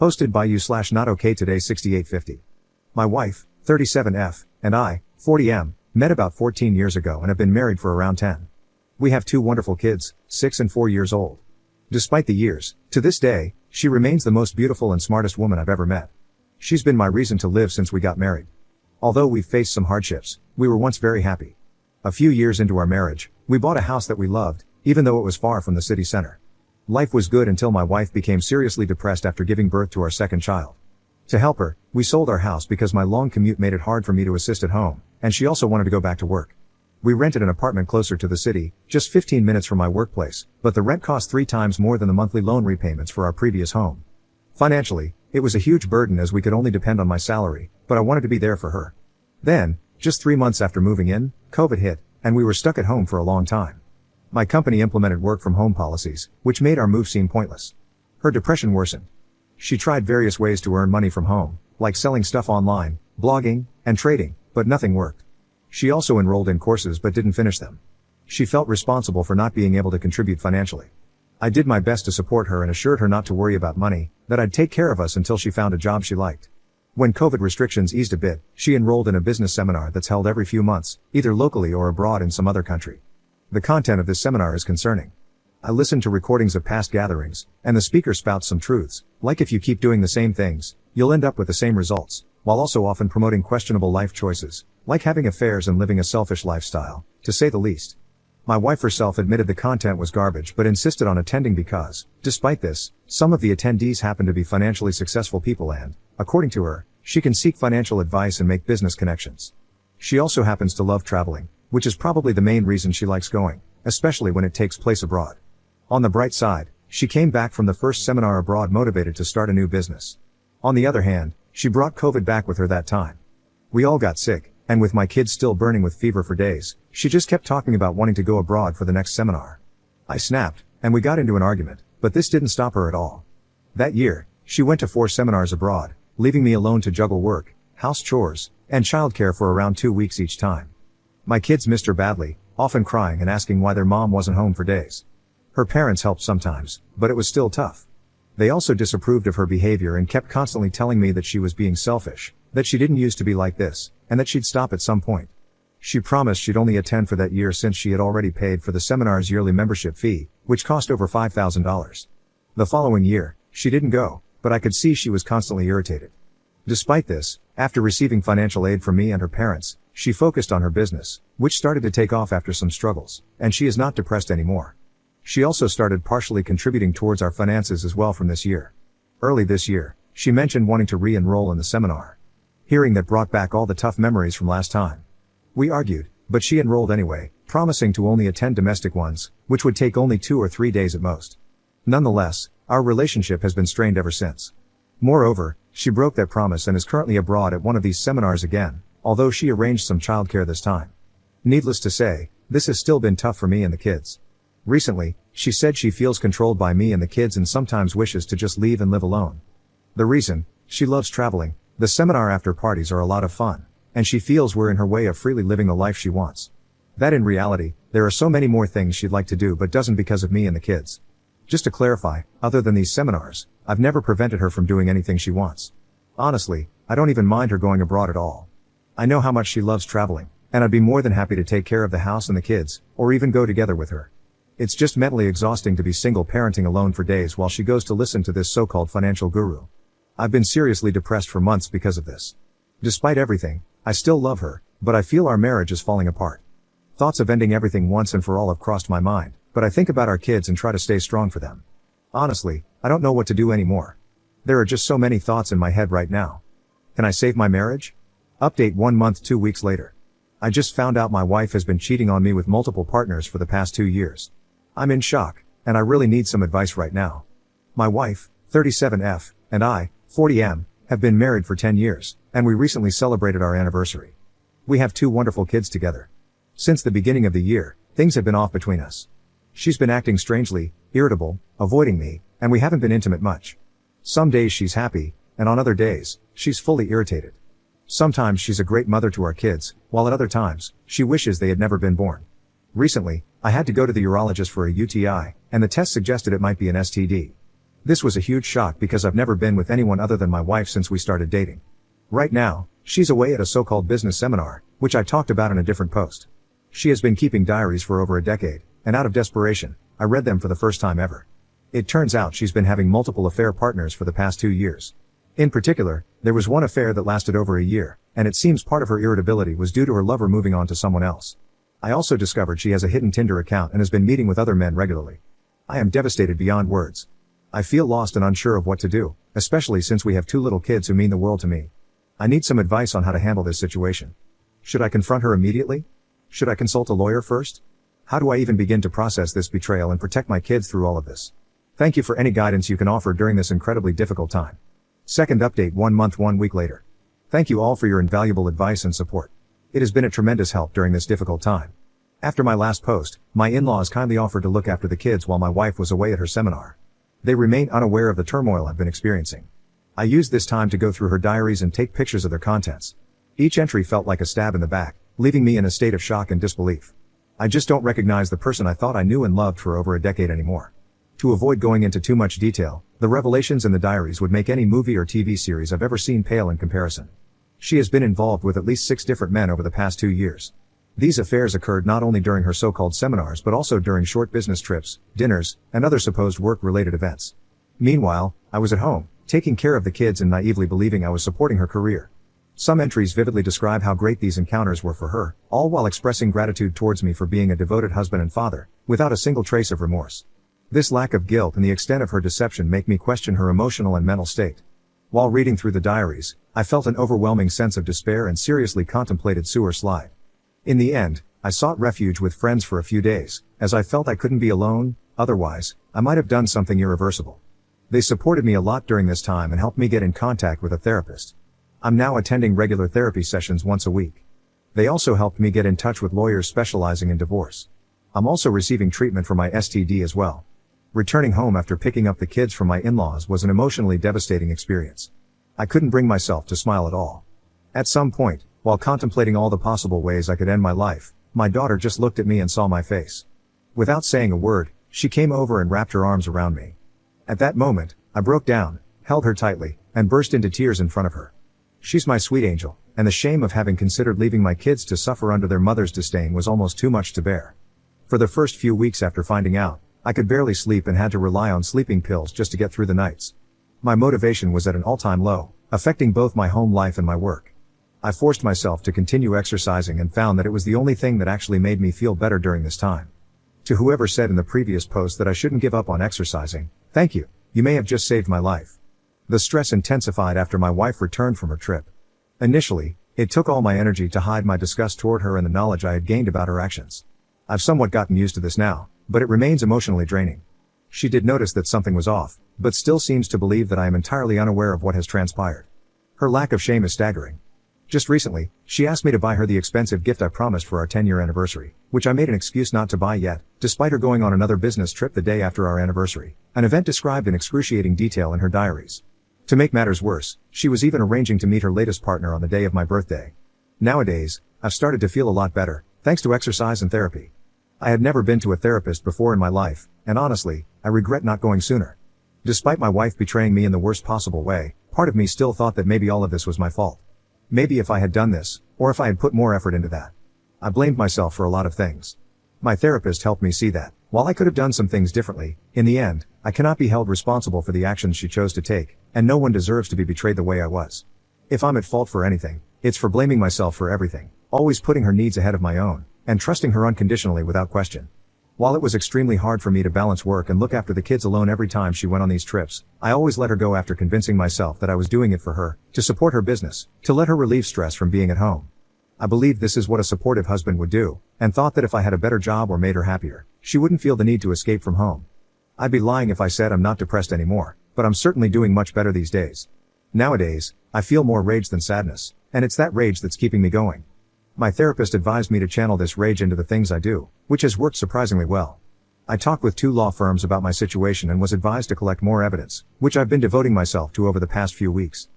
Hosted by you / not okay today 6850. My wife, 37F, and I, 40M, met about 14 years ago and have been married for around 10. We have two wonderful kids, 6 and 4 years old. Despite the years, to this day, she remains the most beautiful and smartest woman I've ever met. She's been my reason to live since we got married. Although we've faced some hardships, we were once very happy. A few years into our marriage, we bought a house that we loved, even though it was far from the city center. Life was good until my wife became seriously depressed after giving birth to our second child. To help her, we sold our house because my long commute made it hard for me to assist at home, and she also wanted to go back to work. We rented an apartment closer to the city, just 15 minutes from my workplace, but the rent cost 3 times more than the monthly loan repayments for our previous home. Financially, it was a huge burden as we could only depend on my salary, but I wanted to be there for her. Then, just 3 months after moving in, COVID hit, and we were stuck at home for a long time. My company implemented work from home policies, which made our move seem pointless. Her depression worsened. She tried various ways to earn money from home, like selling stuff online, blogging, and trading, but nothing worked. She also enrolled in courses but didn't finish them. She felt responsible for not being able to contribute financially. I did my best to support her and assured her not to worry about money, that I'd take care of us until she found a job she liked. When COVID restrictions eased a bit, she enrolled in a business seminar that's held every few months, either locally or abroad in some other country. The content of this seminar is concerning. I listened to recordings of past gatherings, and the speaker spouts some truths, like if you keep doing the same things, you'll end up with the same results, while also often promoting questionable life choices, like having affairs and living a selfish lifestyle, to say the least. My wife herself admitted the content was garbage but insisted on attending because, despite this, some of the attendees happen to be financially successful people and, according to her, she can seek financial advice and make business connections. She also happens to love traveling, which is probably the main reason she likes going, especially when it takes place abroad. On the bright side, she came back from the first seminar abroad motivated to start a new business. On the other hand, she brought COVID back with her that time. We all got sick, and with my kids still burning with fever for days, she just kept talking about wanting to go abroad for the next seminar. I snapped, and we got into an argument, but this didn't stop her at all. That year, she went to 4 seminars abroad, leaving me alone to juggle work, house chores, and childcare for around 2 weeks each time. My kids missed her badly, often crying and asking why their mom wasn't home for days. Her parents helped sometimes, but it was still tough. They also disapproved of her behavior and kept constantly telling me that she was being selfish, that she didn't used to be like this, and that she'd stop at some point. She promised she'd only attend for that year since she had already paid for the seminar's yearly membership fee, which cost over $5,000. The following year, she didn't go, but I could see she was constantly irritated. Despite this, after receiving financial aid from me and her parents, she focused on her business, which started to take off after some struggles, and she is not depressed anymore. She also started partially contributing towards our finances as well from this year. Early this year, she mentioned wanting to re-enroll in the seminar. Hearing that brought back all the tough memories from last time. We argued, but she enrolled anyway, promising to only attend domestic ones, which would take only 2 or 3 days at most. Nonetheless, our relationship has been strained ever since. Moreover, she broke that promise and is currently abroad at one of these seminars again, although she arranged some childcare this time. Needless to say, this has still been tough for me and the kids. Recently, she said she feels controlled by me and the kids and sometimes wishes to just leave and live alone. The reason? She loves traveling, the seminar after parties are a lot of fun, and she feels we're in her way of freely living the life she wants. That in reality, there are so many more things she'd like to do but doesn't because of me and the kids. Just to clarify, other than these seminars, I've never prevented her from doing anything she wants. Honestly, I don't even mind her going abroad at all. I know how much she loves traveling, and I'd be more than happy to take care of the house and the kids, or even go together with her. It's just mentally exhausting to be single parenting alone for days while she goes to listen to this so-called financial guru. I've been seriously depressed for months because of this. Despite everything, I still love her, but I feel our marriage is falling apart. Thoughts of ending everything once and for all have crossed my mind, but I think about our kids and try to stay strong for them. Honestly, I don't know what to do anymore. There are just so many thoughts in my head right now. Can I save my marriage? Update 1 month 2 weeks later. I just found out my wife has been cheating on me with multiple partners for the past 2 years. I'm in shock, and I really need some advice right now. My wife, 37F, and I, 40M, have been married for 10 years, and we recently celebrated our anniversary. We have 2 wonderful kids together. Since the beginning of the year, things have been off between us. She's been acting strangely, irritable, avoiding me, and we haven't been intimate much. Some days she's happy, and on other days, she's fully irritated. Sometimes she's a great mother to our kids, while at other times, she wishes they had never been born. Recently, I had to go to the urologist for a UTI, and the test suggested it might be an STD. This was a huge shock because I've never been with anyone other than my wife since we started dating. Right now, she's away at a so-called business seminar, which I talked about in a different post. She has been keeping diaries for over a decade, and out of desperation, I read them for the first time ever. It turns out she's been having multiple affair partners for the past 2 years. In particular, there was one affair that lasted over a year, and it seems part of her irritability was due to her lover moving on to someone else. I also discovered she has a hidden Tinder account and has been meeting with other men regularly. I am devastated beyond words. I feel lost and unsure of what to do, especially since we have 2 little kids who mean the world to me. I need some advice on how to handle this situation. Should I confront her immediately? Should I consult a lawyer first? How do I even begin to process this betrayal and protect my kids through all of this? Thank you for any guidance you can offer during this incredibly difficult time. Second update 1 month 1 week later. Thank you all for your invaluable advice and support. It has been a tremendous help during this difficult time. After my last post, my in-laws kindly offered to look after the kids while my wife was away at her seminar. They remain unaware of the turmoil I've been experiencing. I used this time to go through her diaries and take pictures of their contents. Each entry felt like a stab in the back, leaving me in a state of shock and disbelief. I just don't recognize the person I thought I knew and loved for over a decade anymore. To avoid going into too much detail, the revelations in the diaries would make any movie or TV series I've ever seen pale in comparison. She has been involved with at least 6 different men over the past 2 years. These affairs occurred not only during her so-called seminars but also during short business trips, dinners, and other supposed work-related events. Meanwhile, I was at home, taking care of the kids and naively believing I was supporting her career. Some entries vividly describe how great these encounters were for her, all while expressing gratitude towards me for being a devoted husband and father, without a single trace of remorse. This lack of guilt and the extent of her deception make me question her emotional and mental state. While reading through the diaries, I felt an overwhelming sense of despair and seriously contemplated sewer slide. In the end, I sought refuge with friends for a few days, as I felt I couldn't be alone, otherwise, I might have done something irreversible. They supported me a lot during this time and helped me get in contact with a therapist. I'm now attending regular therapy sessions once a week. They also helped me get in touch with lawyers specializing in divorce. I'm also receiving treatment for my STD as well. Returning home after picking up the kids from my in-laws was an emotionally devastating experience. I couldn't bring myself to smile at all. At some point, while contemplating all the possible ways I could end my life, my daughter just looked at me and saw my face. Without saying a word, she came over and wrapped her arms around me. At that moment, I broke down, held her tightly, and burst into tears in front of her. She's my sweet angel, and the shame of having considered leaving my kids to suffer under their mother's disdain was almost too much to bear. For the first few weeks after finding out, I could barely sleep and had to rely on sleeping pills just to get through the nights. My motivation was at an all-time low, affecting both my home life and my work. I forced myself to continue exercising and found that it was the only thing that actually made me feel better during this time. To whoever said in the previous post that I shouldn't give up on exercising, thank you, you may have just saved my life. The stress intensified after my wife returned from her trip. Initially, it took all my energy to hide my disgust toward her and the knowledge I had gained about her actions. I've somewhat gotten used to this now, but it remains emotionally draining. She did notice that something was off, but still seems to believe that I am entirely unaware of what has transpired. Her lack of shame is staggering. Just recently, she asked me to buy her the expensive gift I promised for our 10-year anniversary, which I made an excuse not to buy yet, despite her going on another business trip the day after our anniversary, an event described in excruciating detail in her diaries. To make matters worse, she was even arranging to meet her latest partner on the day of my birthday. Nowadays, I've started to feel a lot better, thanks to exercise and therapy. I had never been to a therapist before in my life, and honestly, I regret not going sooner. Despite my wife betraying me in the worst possible way, part of me still thought that maybe all of this was my fault. Maybe if I had done this, or if I had put more effort into that. I blamed myself for a lot of things. My therapist helped me see that, while I could have done some things differently, in the end, I cannot be held responsible for the actions she chose to take, and no one deserves to be betrayed the way I was. If I'm at fault for anything, it's for blaming myself for everything, always putting her needs ahead of my own, and trusting her unconditionally without question. While it was extremely hard for me to balance work and look after the kids alone every time she went on these trips, I always let her go after convincing myself that I was doing it for her, to support her business, to let her relieve stress from being at home. I believed this is what a supportive husband would do, and thought that if I had a better job or made her happier, she wouldn't feel the need to escape from home. I'd be lying if I said I'm not depressed anymore, but I'm certainly doing much better these days. Nowadays, I feel more rage than sadness, and it's that rage that's keeping me going. My therapist advised me to channel this rage into the things I do, which has worked surprisingly well. I talked with 2 law firms about my situation and was advised to collect more evidence, which I've been devoting myself to over the past few weeks.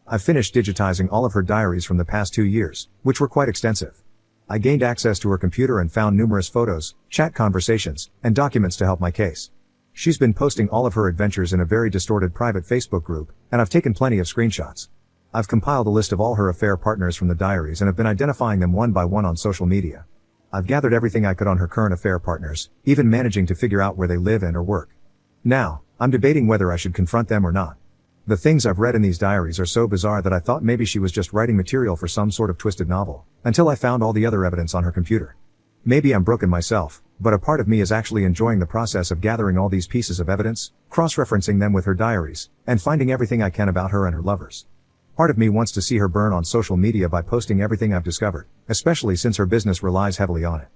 I've finished digitizing all of her diaries from the past 2 years, which were quite extensive. I gained access to her computer and found numerous photos, chat conversations, and documents to help my case. She's been posting all of her adventures in a very distorted private Facebook group, and I've taken plenty of screenshots. I've compiled a list of all her affair partners from the diaries and have been identifying them one by one on social media. I've gathered everything I could on her current affair partners, even managing to figure out where they live and or work. Now, I'm debating whether I should confront them or not. The things I've read in these diaries are so bizarre that I thought maybe she was just writing material for some sort of twisted novel, until I found all the other evidence on her computer. Maybe I'm broken myself, but a part of me is actually enjoying the process of gathering all these pieces of evidence, cross-referencing them with her diaries, and finding everything I can about her and her lovers. Part of me wants to see her burn on social media by posting everything I've discovered, especially since her business relies heavily on it.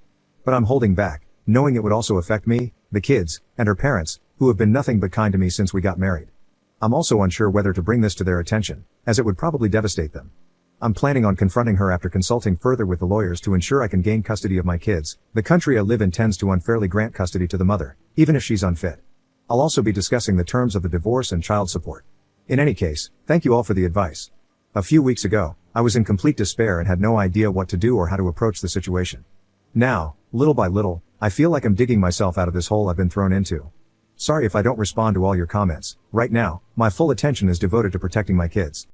But I'm holding back, knowing it would also affect me, the kids, and her parents, who have been nothing but kind to me since we got married. I'm also unsure whether to bring this to their attention, as it would probably devastate them. I'm planning on confronting her after consulting further with the lawyers to ensure I can gain custody of my kids. The country I live in tends to unfairly grant custody to the mother, even if she's unfit. I'll also be discussing the terms of the divorce and child support. In any case, thank you all for the advice. A few weeks ago, I was in complete despair and had no idea what to do or how to approach the situation. Now, little by little, I feel like I'm digging myself out of this hole I've been thrown into. Sorry if I don't respond to all your comments. Right now, my full attention is devoted to protecting my kids.